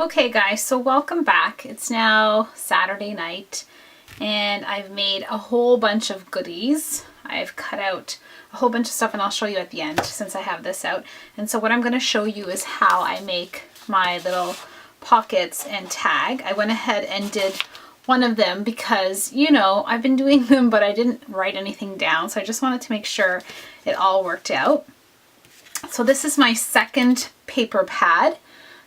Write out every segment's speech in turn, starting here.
Okay guys, so welcome back. It's now Saturday night and I've made a whole bunch of goodies. I've cut out a whole bunch of stuff and I'll show you at the end since I have this out. And so what I'm going to show you is how I make my little pockets and tag. I went ahead and did one of them because, you know, I've been doing them but I didn't write anything down, so I just wanted to make sure it all worked out. So this is my second paper pad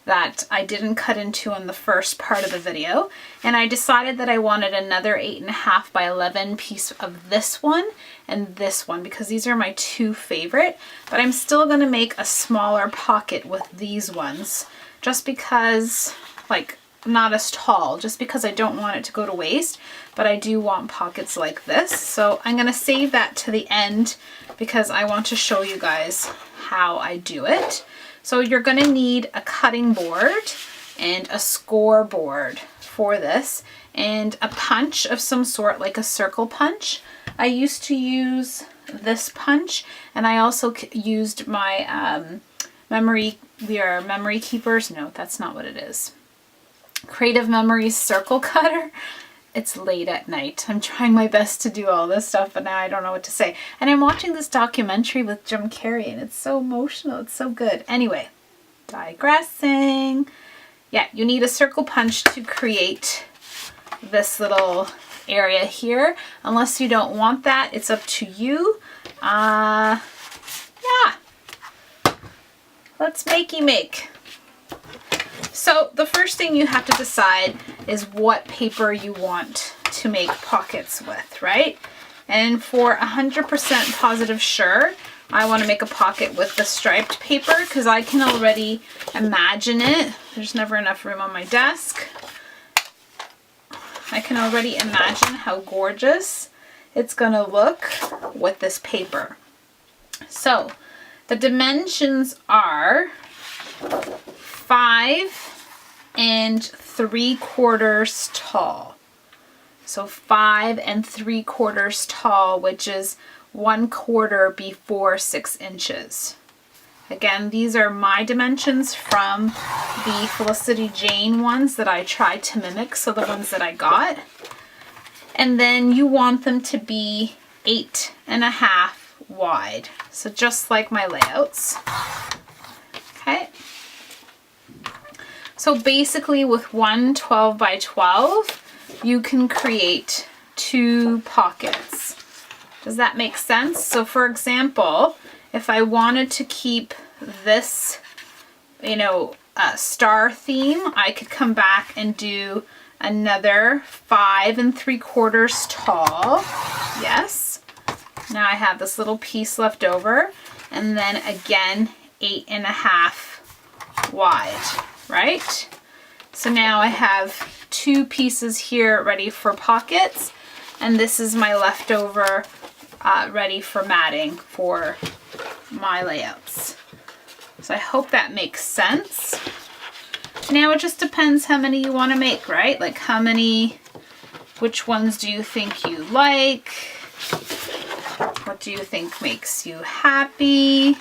that I didn't cut into in the first part of the video, and I decided that I wanted another 8.5 by 11 piece of this one and this one because these are my two favorite, but I'm still going to make a smaller pocket with these ones just because, like, not as tall, just because I don't want it to go to waste, but I do want pockets like this. So I'm going to save that to the end because I want to show you guys how I do it. So you're going to need a cutting board and a score board for this and a punch of some sort, like a circle punch. I used to use this punch, and I also used my memory keepers. No, that's not what it is. Creative Memories circle cutter. It's late at night. I'm trying my best to do all this stuff, but now I don't know what to say. And I'm watching this documentary with Jim Carrey, and it's so emotional. It's so good. Anyway, digressing. Yeah, you need a circle punch to create this little area here. Unless you don't want that, it's up to you. Yeah. Let's make. So the first thing you have to decide is what paper you want to make pockets with, right? And for 100% positive sure, I want to make a pocket with the striped paper because I can already imagine it. There's never enough room on my desk. I can already imagine how gorgeous it's going to look with this paper. So the dimensions are 5 3/4 tall. So 5 3/4 tall, which is 1/4 before 6 inches. Again, these are my dimensions from the Felicity Jane ones that I tried to mimic, so the ones that I got. And then you want them to be 8.5 wide. So just like my layouts. Okay. So basically with one 12 by 12, you can create 2 pockets. Does that make sense? So for example, if I wanted to keep this, you know, star theme, I could come back and do another 5 3/4 tall. Yes. Now I have this little piece left over, and then again 8.5 wide. Right? So now I have 2 pieces here ready for pockets, and this is my leftover ready for matting for my layouts. So I hope that makes sense. Now it just depends how many you want to make, right? Like which ones do you think you like? What do you think makes you happy?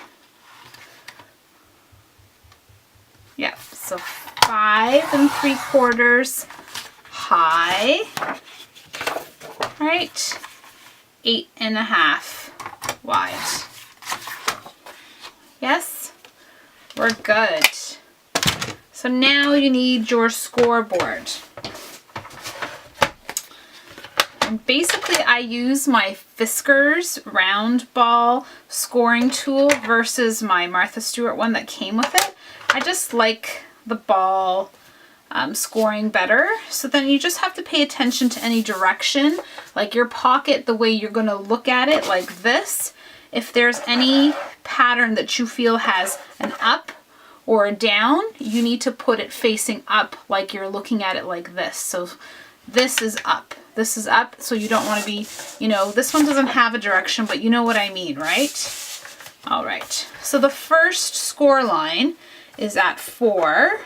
Yeah, so 5 3/4 high, right? 8.5 wide. Yes, we're good. So now you need your scoreboard. And basically I use my Fiscars round ball scoring tool versus my Martha Stewart one that came with it. I just like the ball scoring better. So then you just have to pay attention to any direction, like your pocket, the way you're going to look at it like this. If there's any pattern that you feel has an up or a down, you need to put it facing up like you're looking at it like this. So this is up. This is up, so you don't want to be, you know, this one doesn't have a direction, but you know what I mean, right? All right. So the first score line is at 4.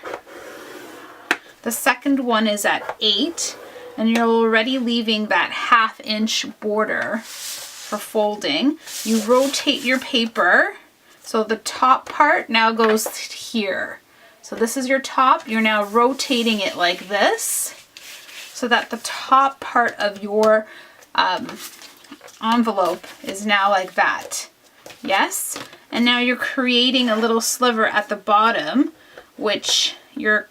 The second one is at 8, and you're already leaving that 1/2 inch border for folding. You rotate your paper, so the top part now goes here. So this is your top. You're now rotating it like this so that the top part of your envelope is now like that. Yes? And now you're creating a little sliver at the bottom, which you're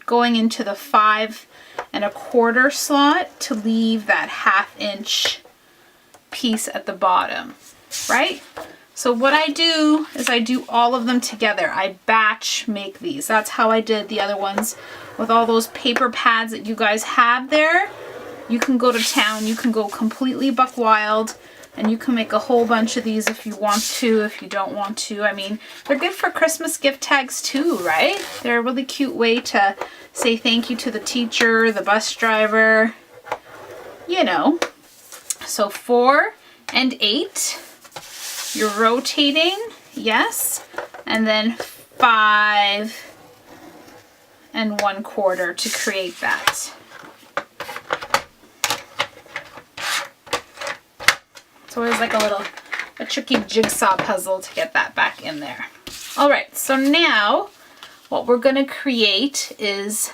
going into the 5 1/4 slot to leave that 1/2 inch piece at the bottom, right? So what I do is I do all of them together. I batch make these. That's how I did the other ones with all those paper pads that you guys have there. You can go to town, you can go completely buck wild, and you can make a whole bunch of these if you want to, if you don't want to. I mean, they're good for Christmas gift tags too, right? They're a really cute way to say thank you to the teacher, the bus driver, you know. So 4 and 8, you're rotating, yes, and then 5 1/4 to create that. It's always like a tricky jigsaw puzzle to get that back in there. All right, so now what we're gonna create is,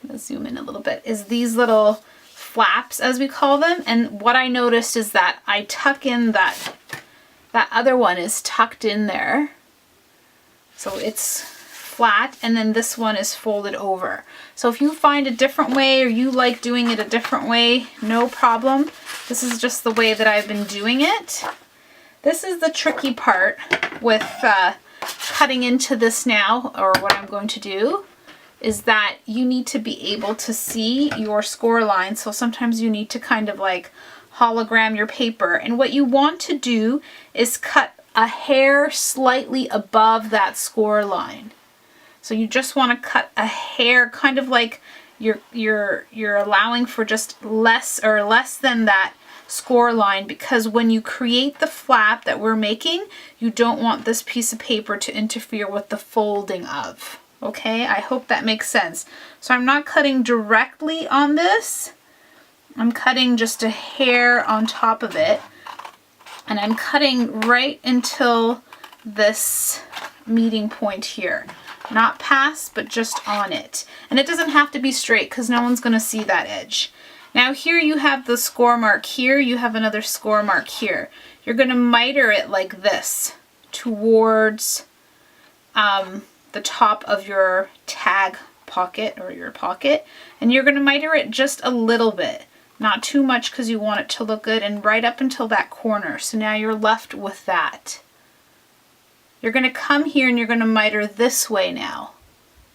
let's zoom in a little bit, is these little flaps, as we call them. And what I noticed is that I tuck in that other one is tucked in there. So it's flat, and then this one is folded over. So if you find a different way or you like doing it a different way, no problem. This is just the way that I've been doing it. This is the tricky part with cutting into this now, or what I'm going to do, is that you need to be able to see your score line. So sometimes you need to kind of like hologram your paper. And what you want to do is cut a hair slightly above that score line. So you just want to cut a hair, kind of like you're allowing for just less than that score line, because when you create the flap that we're making, you don't want this piece of paper to interfere with the folding of. Okay, I hope that makes sense. So I'm not cutting directly on this. I'm cutting just a hair on top of it. And I'm cutting right until this meeting point here. Not past, but just on it. And it doesn't have to be straight because no one's going to see that edge. Now here you have the score mark here. You have another score mark here. You're going to miter it like this towards the top of your tag pocket or your pocket, and you're going to miter it just a little bit, not too much because you want it to look good, and right up until that corner. So now you're left with that. You're going to come here and you're going to miter this way now,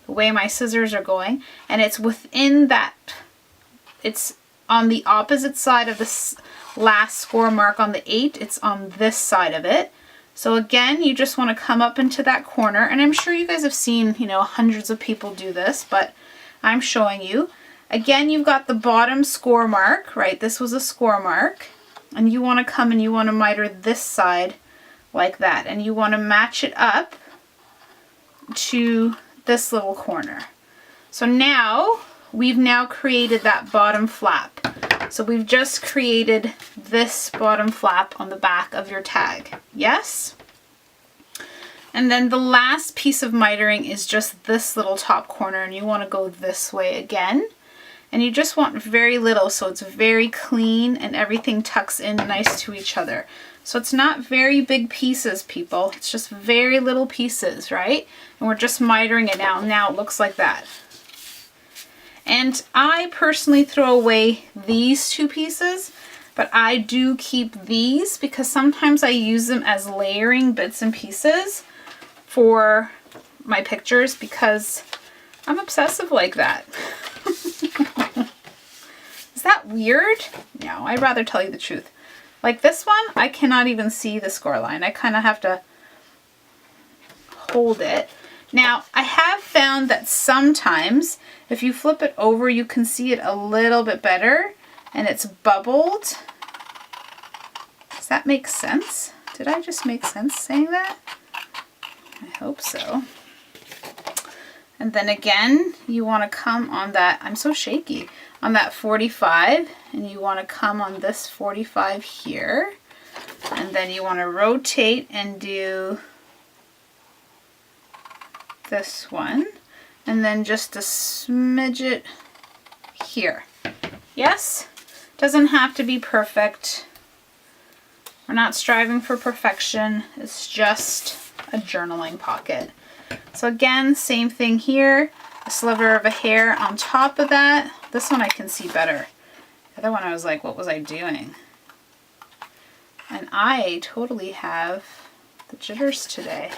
the way my scissors are going, and it's within that, it's on the opposite side of this last score mark on the 8, it's on this side of it. So again, you just want to come up into that corner, and I'm sure you guys have seen, you know, hundreds of people do this, but I'm showing you. Again, you've got the bottom score mark, right? This was a score mark, and you want to come and you want to miter this side like that, and you want to match it up to this little corner. So now, we've now created that bottom flap. So we've just created this bottom flap on the back of your tag. Yes? And then the last piece of mitering is just this little top corner, and you want to go this way again. And you just want very little, so it's very clean and everything tucks in nice to each other. So it's not very big pieces, people. It's just very little pieces, right? And we're just mitering it now. Now it looks like that. And I personally throw away these 2 pieces, but I do keep these because sometimes I use them as layering bits and pieces for my pictures because I'm obsessive like that. Is that weird? No, I'd rather tell you the truth. Like this one, I cannot even see the score line. I kind of have to hold it. Now, I have found that sometimes if you flip it over, you can see it a little bit better, and it's bubbled. Does that make sense? Did I just make sense saying that? I hope so. And then again, you want to come on that, I'm so shaky, on that 45, and you want to come on this 45 here, and then you want to rotate and do this one, and then just a smidget here. Yes, doesn't have to be perfect. We're not striving for perfection. It's just a journaling pocket. So again, same thing here. A sliver of a hair on top of that. This one I can see better. The other one I was like, what was I doing? And I totally have the jitters today.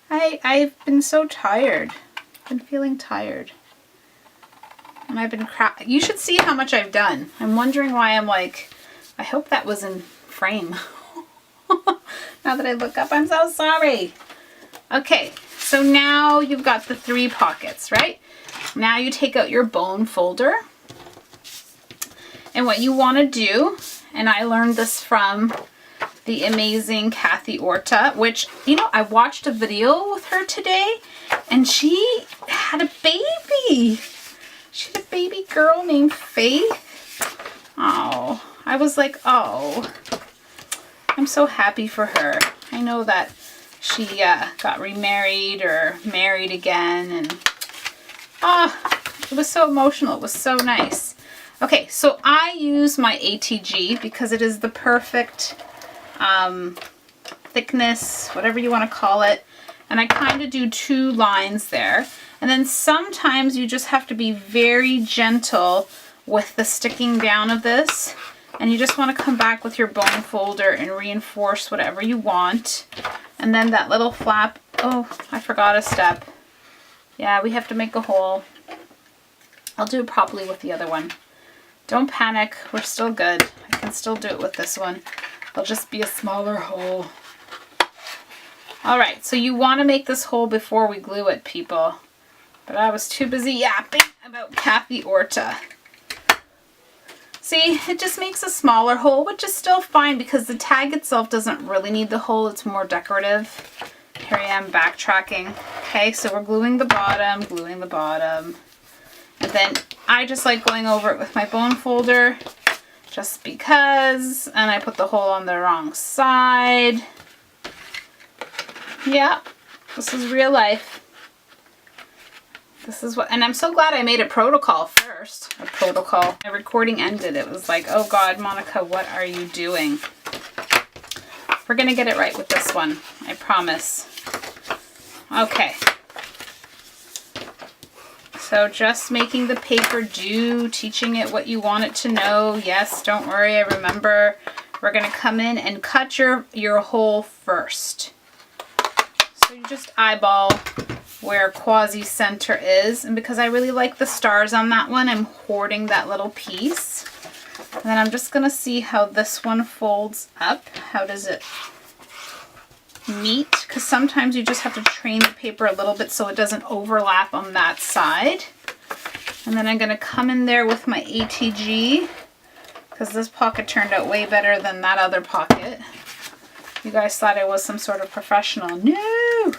I've been so tired. I've been feeling tired. And I've been you should see how much I've done. I'm wondering why I'm like, I hope that was in frame. Now that I look up, I'm so sorry. Okay, so now you've got the 3 pockets, right? Now you take out your bone folder. And what you want to do, and I learned this from the amazing Kathy Orta, which, you know, I watched a video with her today, and she had a baby. She had a baby girl named Faith. Oh, I was like, oh, I'm so happy for her. I know that she got remarried or married again, and it was so emotional. It was so nice. Okay, so I use my ATG because it is the perfect thickness, whatever you want to call it. And I kind of do 2 lines there. And then sometimes you just have to be very gentle with the sticking down of this. And you just want to come back with your bone folder and reinforce whatever you want. And then that little flap, oh, I forgot a step. Yeah, we have to make a hole. I'll do it properly with the other one. Don't panic, we're still good. I can still do it with this one. It'll just be a smaller hole. All right, so you want to make this hole before we glue it, people. But I was too busy yapping about Kathy Orta. See, it just makes a smaller hole, which is still fine because the tag itself doesn't really need the hole. It's more decorative. Here I am backtracking. Okay, so we're gluing the bottom. And then I just like going over it with my bone folder just because, and I put the hole on the wrong side. Yeah, this is real life. This is what, and I'm so glad I made a protocol first. A protocol. My recording ended. It was like, oh God, Monica, what are you doing? We're gonna get it right with this one. I promise. Okay. So just making the paper do, teaching it what you want it to know. Yes, don't worry, I remember. We're gonna come in and cut your hole first. So you just eyeball where quasi center is. And because I really like the stars on that one, I'm hoarding that little piece. And then I'm just gonna see how this one folds up. How does it meet? Because sometimes you just have to train the paper a little bit so it doesn't overlap on that side. And then I'm gonna come in there with my ATG because this pocket turned out way better than that other pocket. You guys thought I was some sort of professional. No!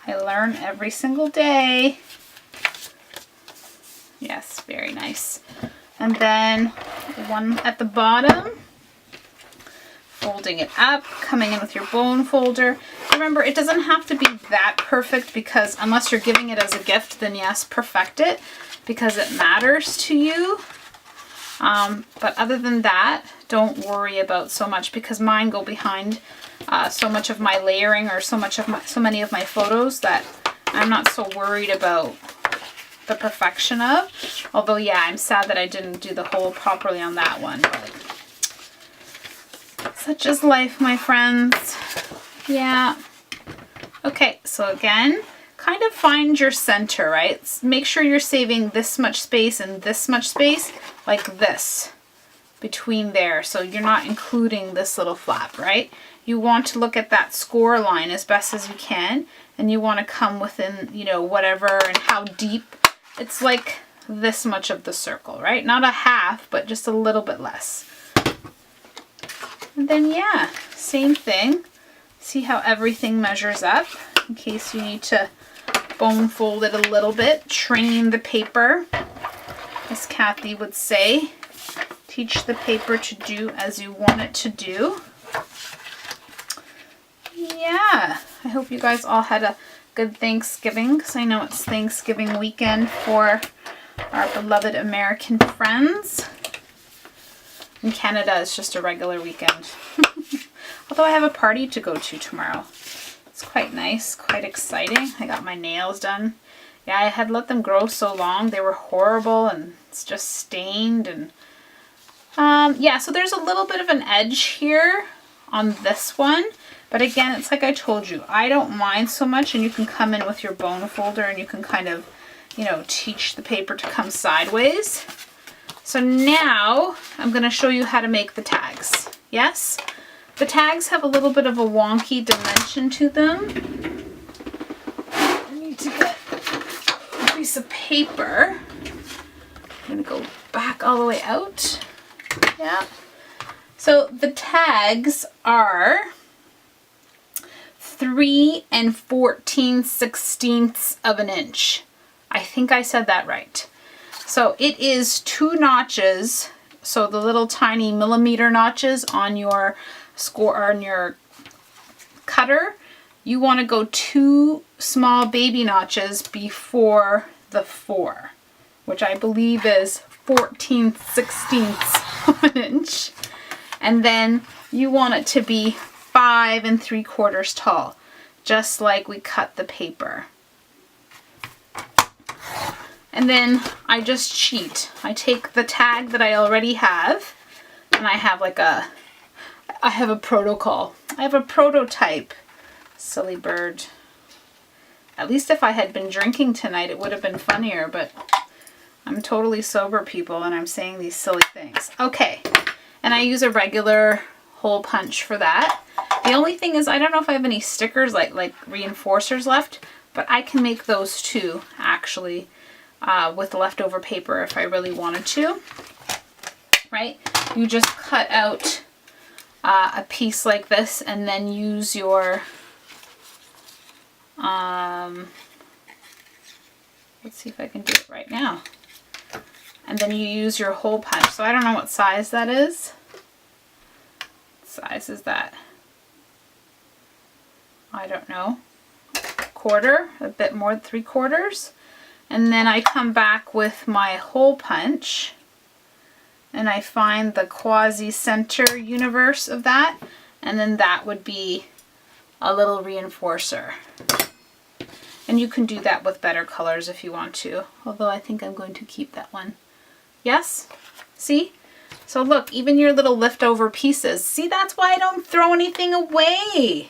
I learn every single day. Yes, very nice. And then one at the bottom, folding it up, coming in with your bone folder. Remember, it doesn't have to be that perfect because unless you're giving it as a gift, then yes, perfect it because it matters to you. But other than that, don't worry about so much because mine go behind so much of my layering or so many of my photos that I'm not so worried about the perfection of. Although, yeah, I'm sad that I didn't do the hole properly on that one. But such is life, my friends. Yeah. Okay, so again, kind of find your center, right? Make sure you're saving this much space and this much space, like this, between there. So you're not including this little flap, right? You want to look at that score line as best as you can, and you want to come within, you know, whatever and how deep. It's like this much of the circle, right? Not a half, but just a little bit less. And then, yeah, same thing. See how everything measures up in case you need to bone fold it a little bit. Train the paper, as Kathy would say. Teach the paper to do as you want it to do. Yeah, I hope you guys all had a good Thanksgiving, because I know it's Thanksgiving weekend for our beloved American friends. In Canada, it's just a regular weekend. Although I have a party to go to tomorrow. It's quite nice, quite exciting. I got my nails done. Yeah, I had let them grow so long. They were horrible and it's just stained. And yeah, so there's a little bit of an edge here on this one. But again, it's like I told you, I don't mind so much, and you can come in with your bone folder and you can kind of, you know, teach the paper to come sideways. So now I'm going to show you how to make the tags. Yes? The tags have a little bit of a wonky dimension to them. I need to get a piece of paper. I'm going to go back all the way out. Yeah. So the tags are 3 14/16 of an inch. I think I said that right. So it is 2 notches. So the little tiny millimeter notches on your on your cutter, you want to go 2 small baby notches before the 4, which I believe is 14/16 of an inch. And then you want it to be 5 3/4 tall, just like we cut the paper. And then I just cheat. I take the tag that I already have, and I have like a protocol. I have a prototype. Silly bird. At least if I had been drinking tonight, it would have been funnier, but I'm totally sober, people, and I'm saying these silly things. Okay, and I use a regular hole punch for that. The only thing is, I don't know if I have any stickers, like reinforcers left, but I can make those too, actually, with leftover paper if I really wanted to. Right? You just cut out a piece like this and then use your, let's see if I can do it right now. And then you use your hole punch. So I don't know what size that is. What size is that? I don't know. Quarter, a bit more than 3/4. And then I come back with my hole punch and I find the quasi-center universe of that, and then that would be a little reinforcer. And you can do that with better colors if you want to, although I think I'm going to keep that one. Yes? See? So look, even your little leftover pieces. See, that's why I don't throw anything away,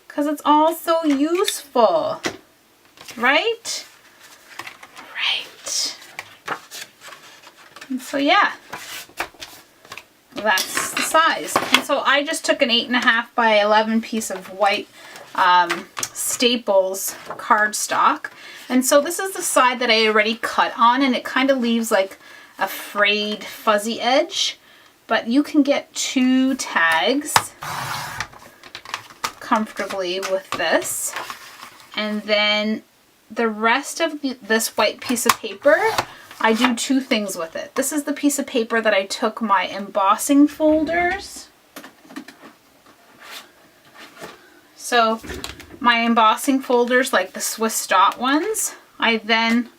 because it's all so useful. Right? Right. And so yeah, that's the size. And so I just took an 8.5 by 11 piece of white Staples cardstock. And so this is the side that I already cut on, and it kind of leaves like a frayed fuzzy edge. But you can get 2 tags comfortably with this. And then the rest of this white piece of paper, I do 2 things with it. This is the piece of paper that I took my embossing folders. So my embossing folders, like the Swiss dot ones, I then,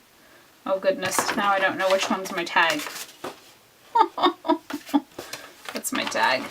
oh goodness, now I don't know which one's my tag. That's my tag.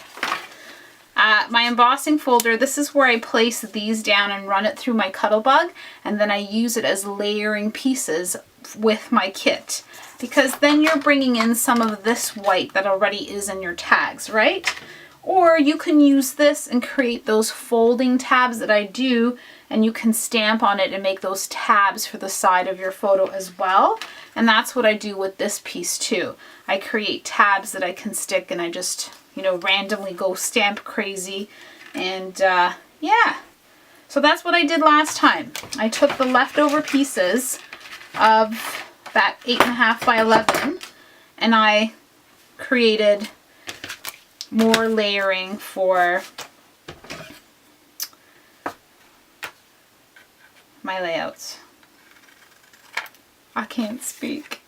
My embossing folder, this is where I place these down and run it through my Cuttlebug, and then I use it as layering pieces with my kit, because then you're bringing in some of this white that already is in your tags, right? Or you can use this and create those folding tabs that I do, and you can stamp on it and make those tabs for the side of your photo as well. And that's what I do with this piece too. I create tabs that I can stick, and I just, you know, randomly go stamp crazy. And yeah, so that's what I did last time. I took the leftover pieces of that 8.5 by 11 and I created more layering for my layouts. I can't speak.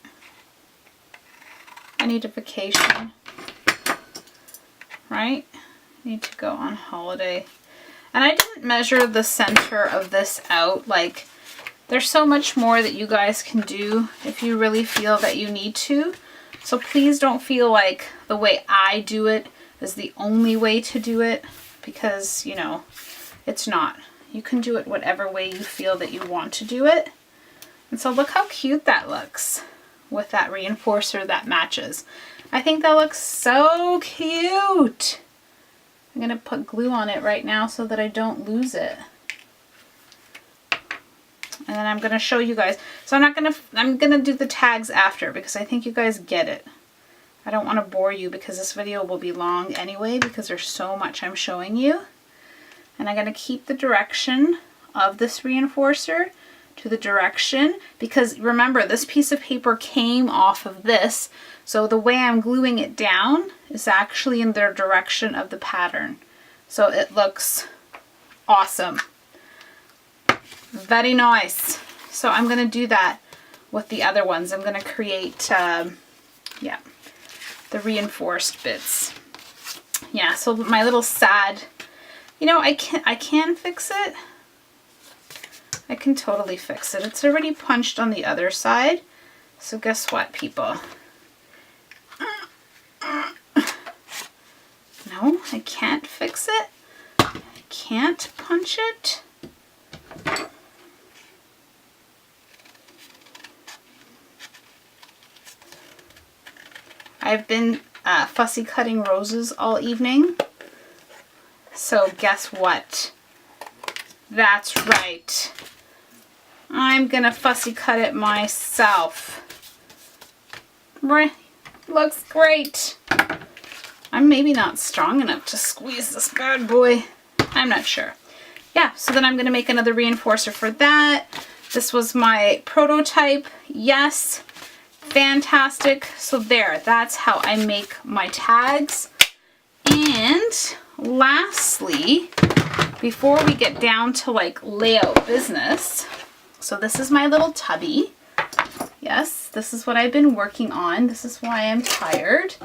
I need a vacation, right? I need to go on holiday. And I didn't measure the center of this out. Like, there's so much more that you guys can do if you really feel that you need to. So please don't feel like the way I do it is the only way to do it, because, you know, it's not. You can do it whatever way you feel that you want to do it. And so look how cute that looks with that reinforcer that matches. I think that looks so cute. I'm gonna put glue on it right now so that I don't lose it. And then I'm gonna show you guys. So I'm gonna do the tags after, because I think you guys get it. I don't want to bore you because this video will be long anyway, because there's so much I'm showing you. And I'm gonna keep the direction of this reinforcer to the direction, because remember, this piece of paper came off of this, so the way I'm gluing it down is actually in the direction of the pattern. So it looks awesome. Very nice. So I'm going to do that with the other ones. I'm going to create, yeah, the reinforced bits. Yeah, so my little sad, you know, I can fix it. I can totally fix it. It's already punched on the other side. So guess what, people? No, I can't fix it. I can't punch it. I've been fussy cutting roses all evening. So guess what? That's right. I'm gonna fussy cut it myself. Looks great. I'm maybe not strong enough to squeeze this bad boy. I'm not sure. Yeah, so then I'm gonna make another reinforcer for that. This was my prototype. Yes, fantastic. So there, that's how I make my tags. And lastly, before we get down to like layout business, so this is my little tubby. Yes, this is what I've been working on. This is why I'm tired,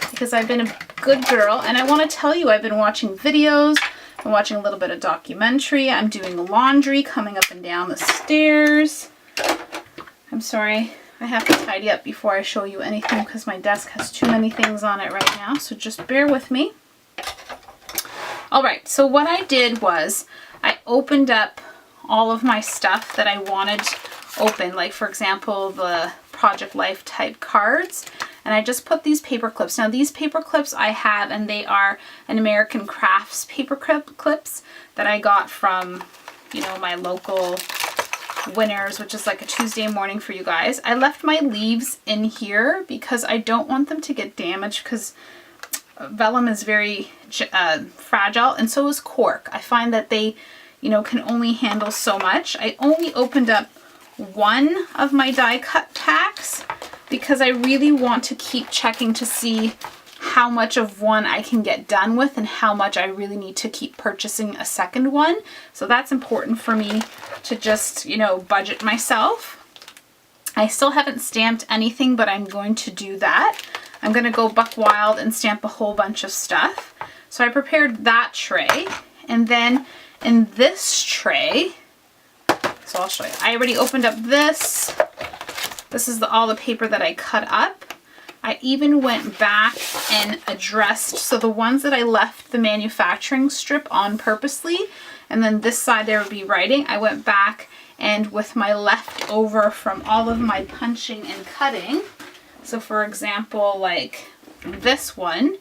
because I've been a good girl, and I want to tell you, I've been watching videos, I'm watching a little bit of documentary, I'm doing laundry, coming up and down the stairs. I'm sorry, I have to tidy up before I show you anything because my desk has too many things on it right now, so just bear with me. Alright, so what I did was I opened up all of my stuff that I wanted open, like for example the Project Life type cards, and I just put these paper clips. Now these paper clips I have, and they are an American Crafts paper clips that I got from, you know, my local Winners, which is like a Tuesday morning for you guys. I left my leaves in here because I don't want them to get damaged, because vellum is very fragile, and so is cork. I find that they, you know, can only handle so much. I only opened up one of my die cut packs because I really want to keep checking to see how much of one I can get done with and how much I really need to keep purchasing a second one. So that's important for me to just, you know, budget myself. I still haven't stamped anything, but I'm going to do that. I'm going to go buck wild and stamp a whole bunch of stuff. So I prepared that tray, and then in this tray, so I'll show you. I already opened up this. This is all the paper that I cut up. I even went back and addressed, so the ones that I left the manufacturing strip on purposely, and then this side there would be writing, I went back and with my leftover from all of my punching and cutting, so for example, like this one,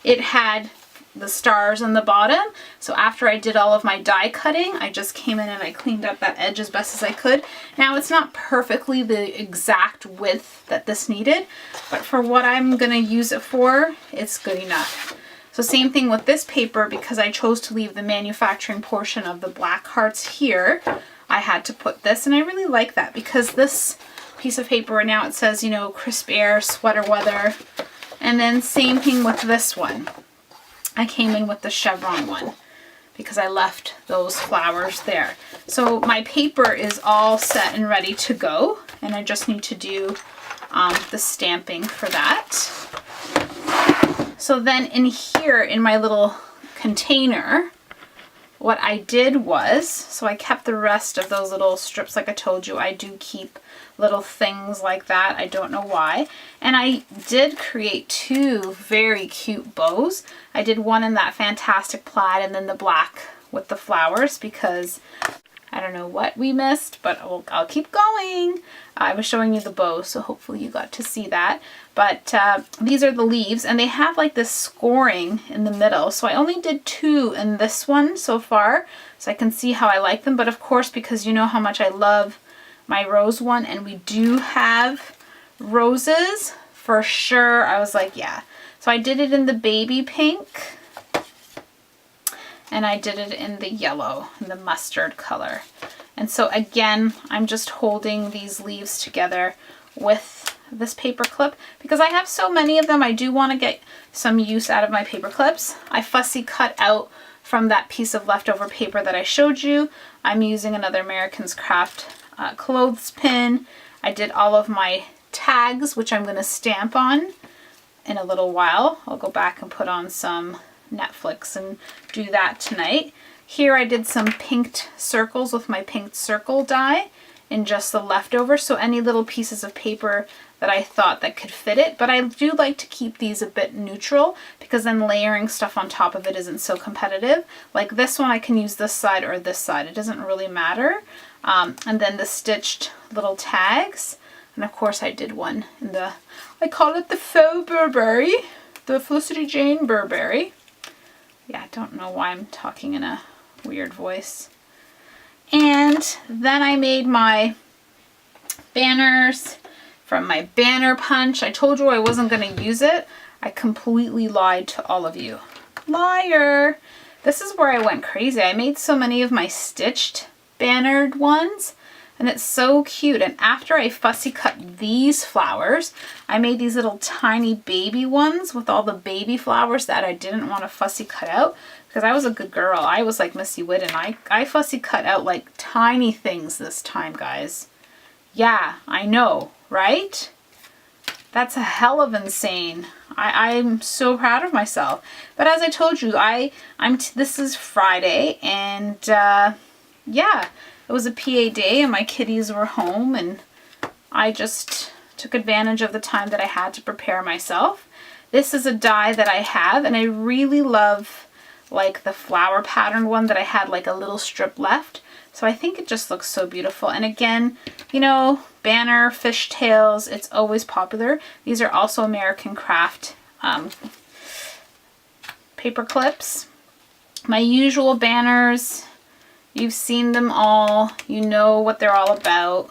it had the stars on the bottom. So after I did all of my die cutting, I just came in and I cleaned up that edge as best as I could. Now it's not perfectly the exact width that this needed, but for what I'm gonna use it for, it's good enough. So same thing with this paper, because I chose to leave the manufacturing portion of the black hearts here, I had to put this, and I really like that because this piece of paper now, it says, you know, crisp air, sweater weather, and then same thing with this one. I came in with the chevron one because I left those flowers there. So my paper is all set and ready to go, and I just need to do the stamping for that. So then in here in my little container, what I did was, so I kept the rest of those little strips like I told you. I do keep little things like that. I don't know why. And I did create two very cute bows. I did one in that fantastic plaid and then the black with the flowers because I don't know what we missed, but I'll keep going. I was showing you the bow, so hopefully you got to see that. But these are the leaves, and they have like this scoring in the middle. So I only did two in this one so far, so I can see how I like them. But of course, because you know how much I love my rose one, and we do have roses for sure, I was like, yeah. So I did it in the baby pink, and I did it in the yellow, in the mustard color. And so again, I'm just holding these leaves together with this paper clip because I have so many of them. I do want to get some use out of my paper clips. I fussy cut out from that piece of leftover paper that I showed you. I'm using another American's Craft clothespin. I did all of my tags, which I'm going to stamp on in a little while. I'll go back and put on some Netflix and do that tonight. Here I did some pinked circles with my pinked circle die in just the leftover, so any little pieces of paper that I thought that could fit it. But I do like to keep these a bit neutral because then layering stuff on top of it isn't so competitive. Like this one I can use this side or this side, it doesn't really matter. And then the stitched little tags, and of course I did one in the, I call it the faux Burberry, the Felicity Jane Burberry. Yeah, I don't know why I'm talking in a weird voice. And then I made my banners from my banner punch. I told you I wasn't going to use it. I completely lied to all of you. Liar! This is where I went crazy. I made so many of my stitched bannered ones, and it's so cute. And after I fussy cut these flowers, I made these little tiny baby ones with all the baby flowers that I didn't want to fussy cut out because I was a good girl. I was like Missy Whitten. I fussy cut out like tiny things this time, guys. Yeah, I know, right? That's a hell of insane. I'm so proud of myself. But as I told you, this is Friday, and yeah, it was a PA day and my kitties were home, and I just took advantage of the time that I had to prepare myself. This is a die that I have, and I really love like the flower pattern one that I had like a little strip left. So I think it just looks so beautiful. And again, you know, banner, fishtails, it's always popular. These are also American Craft paper clips. My usual banners, you've seen them all. You know what they're all about.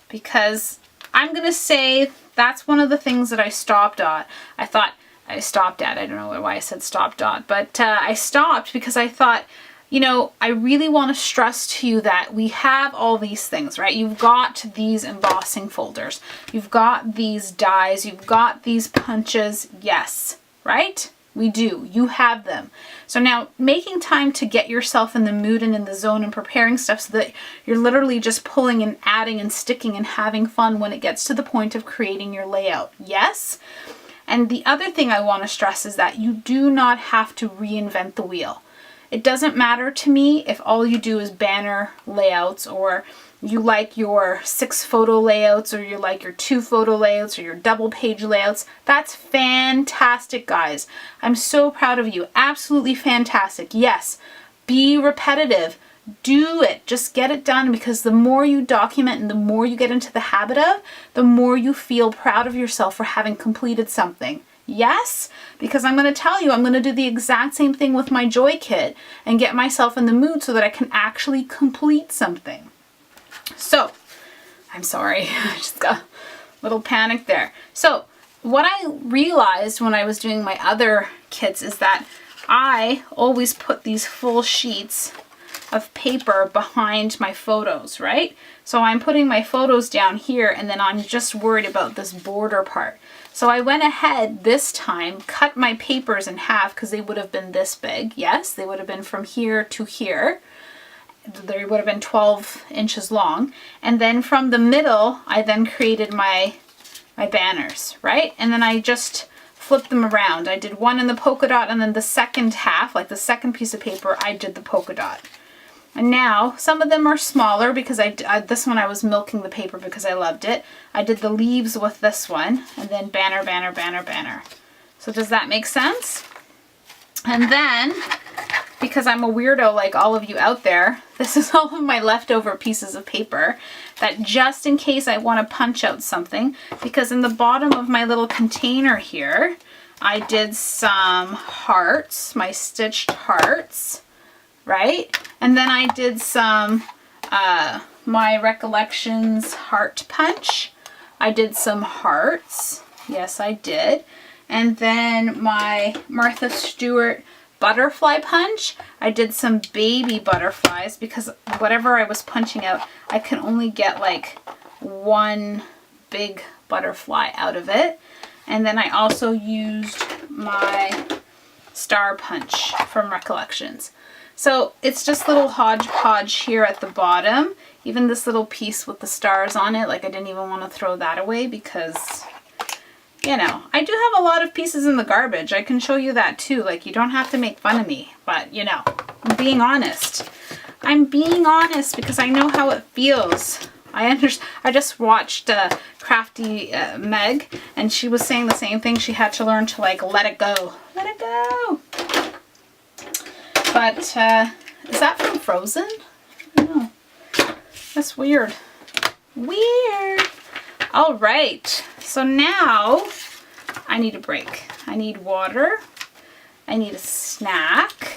Because I'm going to say that's one of the things that I stopped at. I don't know why I said stopped at, but I stopped because I thought, you know, I really want to stress to you that we have all these things, right? You've got these embossing folders. You've got these dies. You've got these punches. Yes, right? We do. You have them. So now making time to get yourself in the mood and in the zone and preparing stuff so that you're literally just pulling and adding and sticking and having fun when it gets to the point of creating your layout. Yes? And the other thing I want to stress is that you do not have to reinvent the wheel. It doesn't matter to me if all you do is banner layouts, or you like your 6 photo layouts, or you like your 2 photo layouts, or your double page layouts. That's fantastic, guys. I'm so proud of you. Absolutely fantastic. Yes, be repetitive. Do it. Just get it done, because the more you document and the more you get into the habit of, the more you feel proud of yourself for having completed something. Yes, because I'm going to tell you, I'm going to do the exact same thing with my Joy Kit and get myself in the mood so that I can actually complete something. So, I'm sorry, I just got a little panic there. So, what I realized when I was doing my other kits is that I always put these full sheets of paper behind my photos, right? So I'm putting my photos down here, and then I'm just worried about this border part. So I went ahead this time, cut my papers in half because they would have been this big. Yes, they would have been from here to here. They would have been 12 inches long. And then from the middle, I then created my banners, right? And then I just flip them around. I did one in the polka dot, and then the second half, like the second piece of paper, I did the polka dot. And now some of them are smaller because this one I was milking the paper because I loved it. I did the leaves with this one, and then banner, banner, banner, banner. So does that make sense? And then, because I'm a weirdo like all of you out there, this is all of my leftover pieces of paper that just in case I want to punch out something, because in the bottom of my little container here, I did some hearts, my stitched hearts, right? And then I did some my Recollections heart punch. I did some hearts. Yes, I did. And then my Martha Stewart butterfly punch. I did some baby butterflies because whatever I was punching out, I can only get like one big butterfly out of it. And then I also used my star punch from Recollections. So it's just little hodgepodge here at the bottom. Even this little piece with the stars on it, like I didn't even want to throw that away because, you know, I do have a lot of pieces in the garbage. I can show you that too. Like, you don't have to make fun of me, but you know, I'm being honest. I'm being honest because I know how it feels. I just watched Crafty Meg, and she was saying the same thing. She had to learn to like let it go. Let it go. But is that from Frozen? I don't know. That's weird. Weird. All right. So now I need a break. I need water. I need a snack.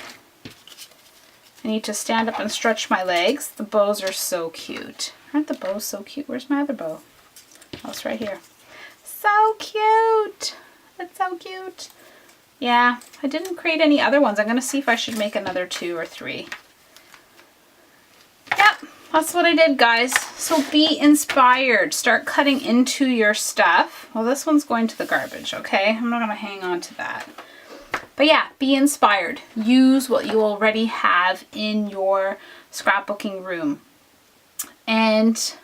I need to stand up and stretch my legs. The bows are so cute. Aren't the bows so cute? Where's my other bow? Oh, it's right here. So cute. It's so cute. Yeah, I didn't create any other ones. I'm going to see if I should make another 2 or 3. Yep, that's what I did, guys. So be inspired. Start cutting into your stuff. Well, this one's going to the garbage, okay? I'm not going to hang on to that. But yeah, be inspired. Use what you already have in your scrapbooking room. And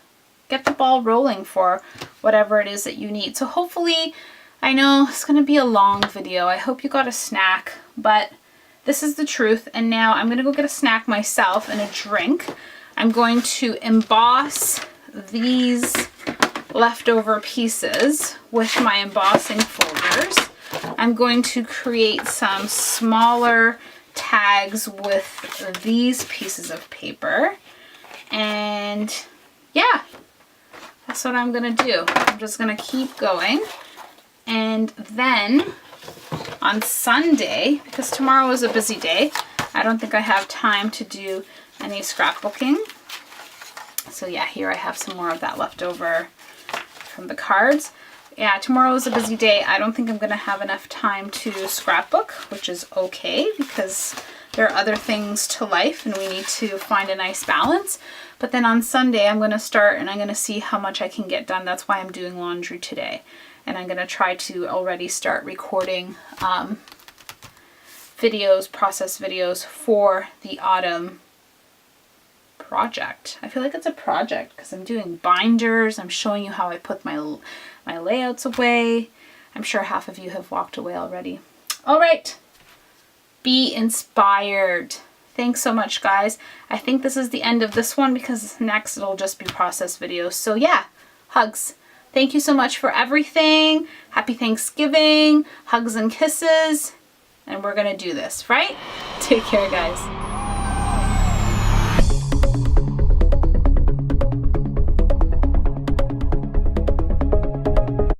get the ball rolling for whatever it is that you need. So hopefully, I know it's going to be a long video. I hope you got a snack, but this is the truth. And now I'm going to go get a snack myself and a drink. I'm going to emboss these leftover pieces with my embossing folders. I'm going to create some smaller tags with these pieces of paper. And yeah, that's what I'm going to do. I'm just going to keep going. And then on Sunday, because tomorrow is a busy day, I don't think I have time to do any scrapbooking. So yeah, here I have some more of that left over from the cards. Yeah, tomorrow is a busy day. I don't think I'm going to have enough time to scrapbook, which is okay because there are other things to life and we need to find a nice balance. But then on Sunday, I'm going to start and I'm going to see how much I can get done. That's why I'm doing laundry today. And I'm going to try to already start recording videos, process videos for the autumn project. I feel like it's a project because I'm doing binders. I'm showing you how I put my layouts away. I'm sure half of you have walked away already. All right. Be inspired. Thanks so much, guys. I think this is the end of this one because next it'll just be process videos. So yeah, hugs. Thank you so much for everything. Happy Thanksgiving. Hugs and kisses. And we're going to do this, right? Take care, guys.